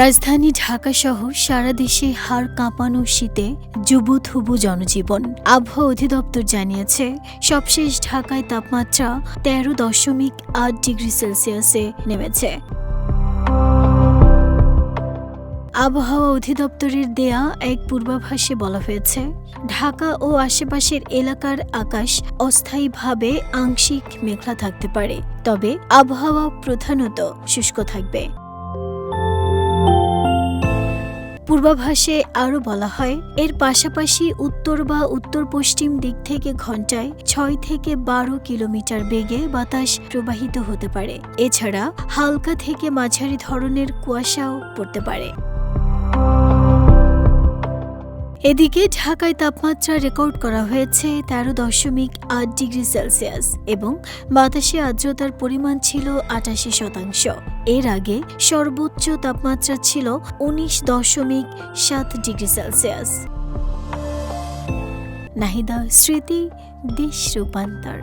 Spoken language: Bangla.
রাজধানী ঢাকা সহ সারা দেশে হাড় কাঁপানো শীতে জুবুথুবু জনজীবন। আবহাওয়া অধিদপ্তর জানিয়েছে, সবশেষ ঢাকায় তাপমাত্রা 13.8 ডিগ্রি সেলসিয়াসে নেমেছে। আবহাওয়া অধিদপ্তরের দেয়া এক পূর্বাভাসে বলা হয়েছে, ঢাকা ও আশেপাশের এলাকার আকাশ অস্থায়ীভাবে আংশিক মেঘলা থাকতে পারে, তবে আবহাওয়া প্রধানত শুষ্ক থাকবে। পূর্বাভাসে আরও বলা হয়, এর পাশাপাশি উত্তর বা উত্তর পশ্চিম দিক থেকে ঘন্টায় 6 থেকে 12 কিলোমিটার বেগে বাতাস প্রবাহিত হতে পারে। এছাড়া হালকা থেকে মাঝারি ধরনের কুয়াশাও পড়তে পারে। এদিকে ঢাকায় তাপমাত্রা রেকর্ড করা হয়েছে 13.8 ডিগ্রি সেলসিয়াস এবং বাতাসে আর্দ্রতার পরিমাণ ছিল 88%। এর আগে সর্বোচ্চ তাপমাত্রা ছিল 19.7 ডিগ্রি সেলসিয়াস। নাহিদা স্মৃতি, দেশ রূপান্তর।